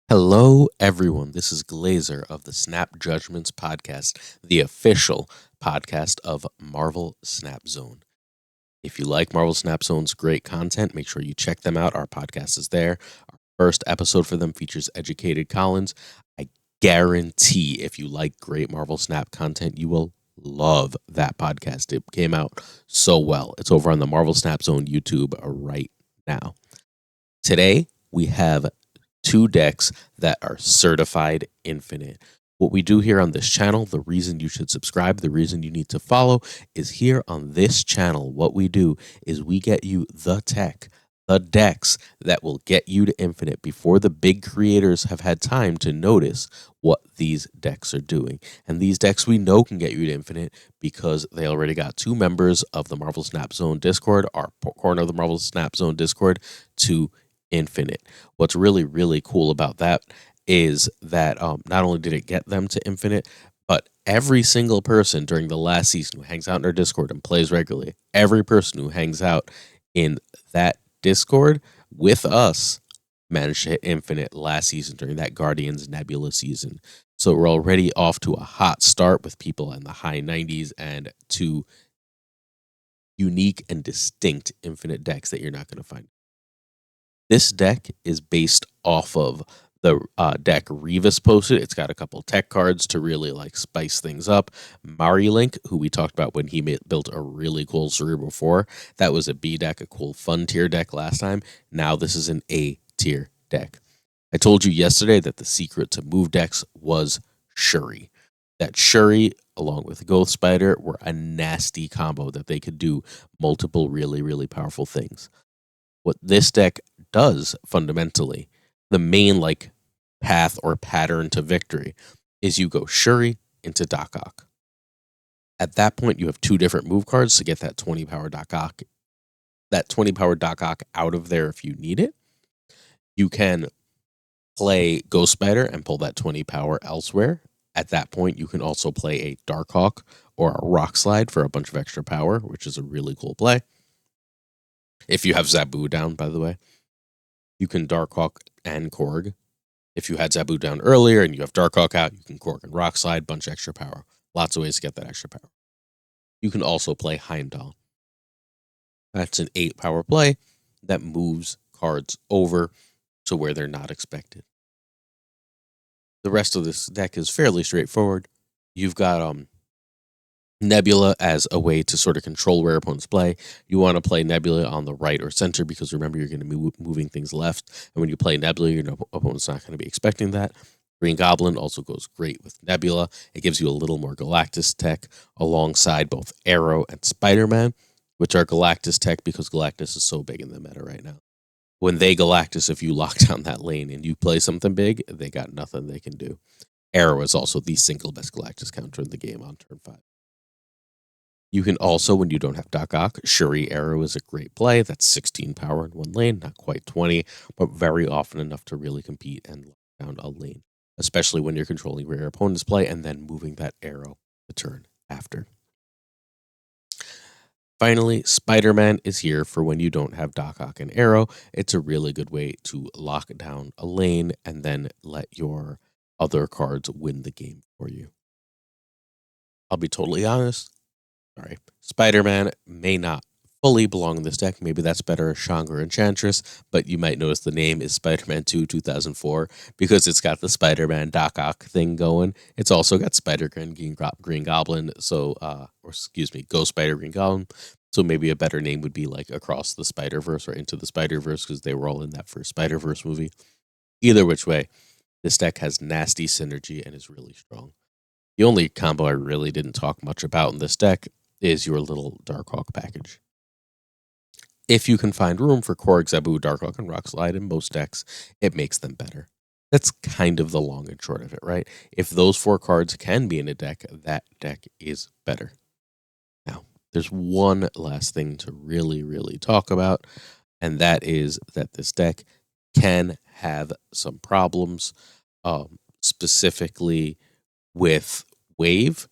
Hello, everyone. This is Glazer of the Snap Judgments podcast, the official podcast of Marvel Snap Zone. If you like Marvel Snap Zone's great content, make sure you check them out. Our podcast is there. Our first episode for them features Educated Collins. I guarantee if you like great Marvel Snap content, you will love that podcast. It came out so well. It's over on the Marvel Snap Zone YouTube right now. Today, we have two decks that are certified infinite. What we do here on this channel, the reason you should subscribe, the reason you need to follow is here on this channel. What we do is we get you the tech, the decks that will get you to infinite before the big creators have had time to notice what these decks are doing. And these decks we know can get you to infinite because they already got two members of the Marvel Snap Zone Discord, our corner of the Marvel Snap Zone Discord, to infinite. What's really, really cool about that is that not only did it get them to infinite, but every single person during the last season who hangs out in our Discord and plays regularly, every person who hangs out in that Discord with us managed to hit infinite last season during that Guardians Nebula season. So we're already off to a hot start with people in the high 90s and two unique and distinct infinite decks that you're not going to find. This deck is based off of the deck Revis posted. It's got a couple tech cards to really spice things up. Marilink, who we talked about when he built a really cool Cerebral 4. That was a B deck, a cool fun tier deck last time. Now this is an A tier deck. I told you yesterday that the secret to move decks was Shuri. That Shuri, along with Ghost Spider, were a nasty combo that they could do multiple really, really powerful things. What this deck does fundamentally, the main path or pattern to victory, is you go Shuri into Doc Ock. At that point, you have two different move cards to get that 20 power Doc Ock. That 20 power Doc Ock out of there if you need it. You can play Ghost Spider and pull that 20 power elsewhere. At that point, you can also play a Darkhawk or a Rock Slide for a bunch of extra power, which is a really cool play. If you have Zabu down, by the way, you can Darkhawk and Korg. If you had Zabu down earlier and you have Darkhawk out, you can Korg and Rock Slide, bunch of extra power. Lots of ways to get that extra power. You can also play Heimdall. That's an 8 power play that moves cards over to where they're not expected. The rest of this deck is fairly straightforward. You've got Nebula as a way to sort of control where opponents play. You want to play Nebula on the right or center because remember, you're going to be moving things left. And when you play Nebula, your opponent's not going to be expecting that. Green Goblin also goes great with Nebula. It gives you a little more Galactus tech alongside both Arrow and Spider-Man, which are Galactus tech because Galactus is so big in the meta right now. When they Galactus, if you lock down that lane and you play something big, they got nothing they can do. Arrow is also the single best Galactus counter in the game on turn 5. You can also, when you don't have Doc Ock, Shuri Arrow is a great play. That's 16 power in one lane, not quite 20, but very often enough to really compete and lock down a lane, especially when you're controlling where your opponents play and then moving that arrow the turn after. Finally, Spider-Man is here for when you don't have Doc Ock and Arrow. It's a really good way to lock down a lane and then let your other cards win the game for you. I'll be totally honest. Spider-Man may not fully belong in this deck. Maybe that's better as Shangri Enchantress, but you might notice the name is Spider-Man 2 2004 because it's got the Spider-Man Doc Ock thing going. It's also got Spider-Gwen, Green Goblin, Ghost Spider, Green Goblin. So maybe a better name would be Across the Spider-Verse or Into the Spider-Verse because they were all in that first Spider-Verse movie. Either which way, this deck has nasty synergy and is really strong. The only combo I really didn't talk much about in this deck is your little Darkhawk package. If you can find room for Korg, Zabu, Darkhawk, and Rock Slide in most decks, it makes them better. That's kind of the long and short of it, right? If those 4 cards can be in a deck, that deck is better. Now, there's one last thing to really, really talk about, and that is that this deck can have some problems, specifically with Wave.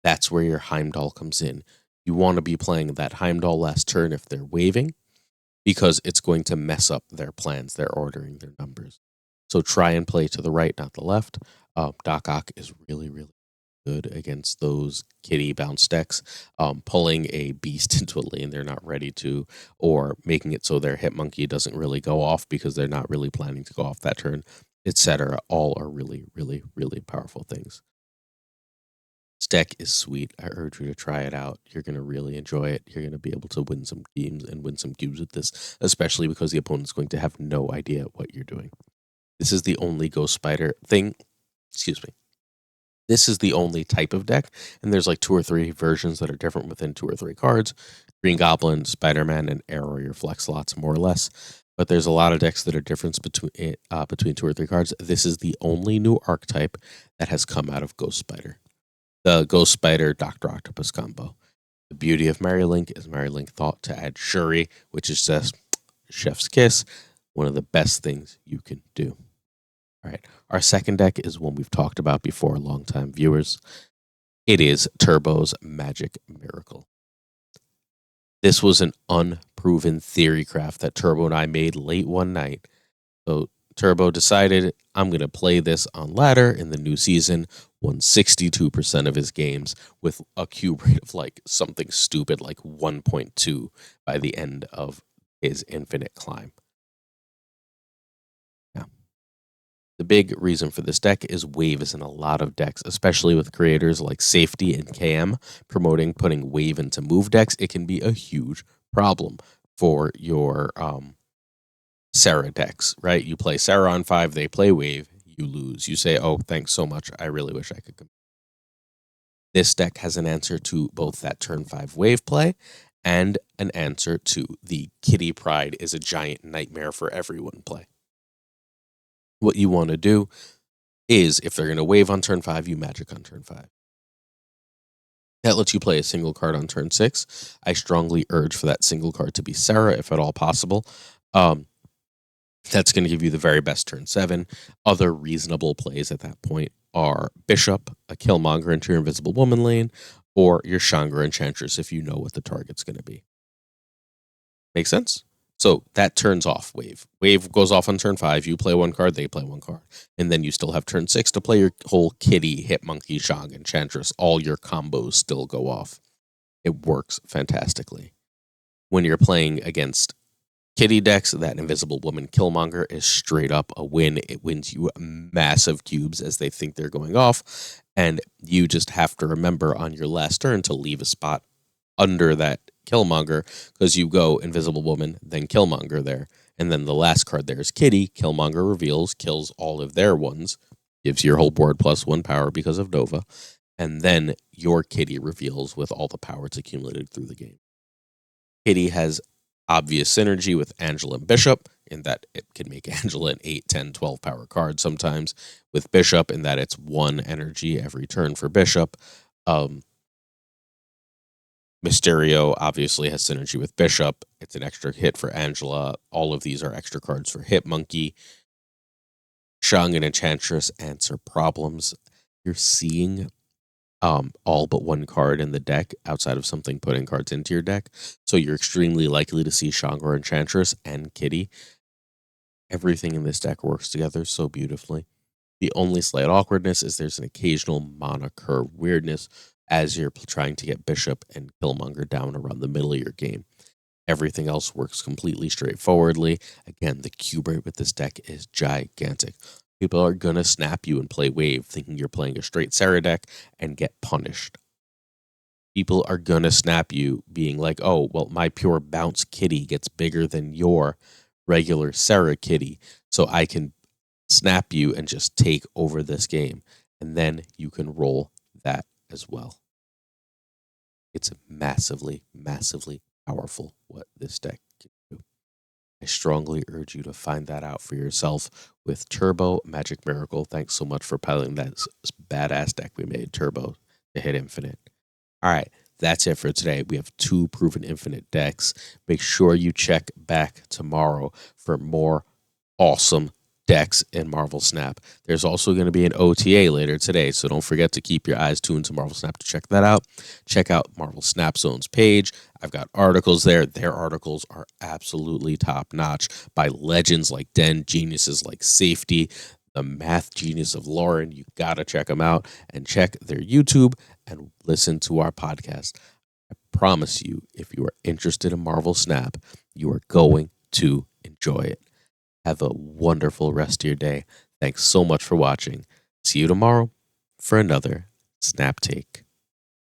That's where your Heimdall comes in. You want to be playing that Heimdall last turn if they're waving, because it's going to mess up their plans. They're ordering their numbers. So try and play to the right, not the left. Doc Ock is really, really good against those kitty bounce decks. Pulling a beast into a lane they're not ready to, or making it so their hit monkey doesn't really go off because they're not really planning to go off that turn, etc. All are really, really, really powerful things. This deck is sweet. I urge you to try it out. You're going to really enjoy it. You're going to be able to win some games and win some cubes with this, especially because the opponent's going to have no idea what you're doing. This is the only Ghost Spider thing. Excuse me. This is the only type of deck, and there's like 2 or 3 versions that are different within 2 or 3 cards. Green Goblin, Spider-Man, and Arrow are your flex slots, more or less. But there's a lot of decks that are different between 2 or 3 cards. This is the only new archetype that has come out of Ghost Spider. The Ghost Spider Dr. Octopus combo. The beauty of Mary Link is Mary Link thought to add Shuri, which is just chef's kiss, one of the best things you can do. All right, our second deck is one we've talked about before, longtime viewers. It is Turbo's Magic Miracle. This was an unproven theory craft that Turbo and I made late one night. So Turbo decided, I'm going to play this on ladder in the new season, won 62% of his games with a cube rate of like something stupid like 1.2 by the end of his infinite climb. The big reason for this deck is wave is in a lot of decks, especially with creators like Safety and KM promoting putting wave into move decks. It can be a huge problem for your Sarah decks, right? You play Sarah on 5, they play wave, you lose. You say, oh, thanks so much. I really wish I could compete. This deck has an answer to both that turn 5 wave play and an answer to the Kitty Pride is a giant nightmare for everyone play. What you want to do is, if they're going to wave on turn 5, you magic on turn 5. That lets you play a single card on turn 6. I strongly urge for that single card to be Sarah, if at all possible. That's going to give you the very best turn 7. Other reasonable plays at that point are Bishop, a Killmonger into your Invisible Woman lane, or your Chandra Enchantress if you know what the target's going to be. Make sense? So that turns off wave. Wave goes off on turn 5. You play 1 card, they play 1 card. And then you still have turn 6 to play your whole Kitty, Hit Monkey, Shang, Enchantress. All your combos still go off. It works fantastically. When you're playing against Kitty decks, that Invisible Woman Killmonger is straight up a win. It wins you massive cubes as they think they're going off. And you just have to remember on your last turn to leave a spot under that Killmonger, because you go Invisible Woman, then Killmonger there, and then the last card there is Kitty. Killmonger reveals, kills all of their ones, gives your whole board +1 power because of Nova, and then your Kitty reveals with all the power it's accumulated through the game. Kitty has obvious synergy with Angela and Bishop, in that it can make Angela an 8, 10, 12 power card sometimes, with Bishop in that it's 1 energy every turn for Bishop. Mysterio obviously has synergy with Bishop. It's an extra hit for Angela. All of these are extra cards for Hit Monkey. Shang and Enchantress answer problems. You're seeing all but 1 card in the deck outside of something putting cards into your deck. So you're extremely likely to see Shang or Enchantress and Kitty. Everything in this deck works together so beautifully. The only slight awkwardness is there's an occasional mana curve weirdness as you're trying to get Bishop and Killmonger down around the middle of your game. Everything else works completely straightforwardly. Again, the cube rate with this deck is gigantic. People are going to snap you and play wave thinking you're playing a straight Sarah deck and get punished. People are going to snap you being like, oh, well, my pure bounce Kitty gets bigger than your regular Sarah Kitty, so I can snap you and just take over this game. And then you can roll that as well. It's massively, massively powerful what this deck can do. I strongly urge you to find that out for yourself with Turbo Magic Miracle. Thanks so much for piloting that badass deck we made, Turbo, to hit infinite. All right, that's it for today. We have 2 proven infinite decks. Make sure you check back tomorrow for more awesome decks in Marvel Snap. There's also going to be an OTA later today, so don't forget to keep your eyes tuned to Marvel Snap to check that out. Check out Marvel Snap Zone's page. I've got articles there. Their articles are absolutely top notch by legends like Den, geniuses like Safety, the math genius of Lauren. You got to check them out and check their YouTube and listen to our podcast. I promise you, if you are interested in Marvel Snap, you are going to enjoy it. Have a wonderful rest of your day. Thanks so much for watching. See you tomorrow for another Snap Take.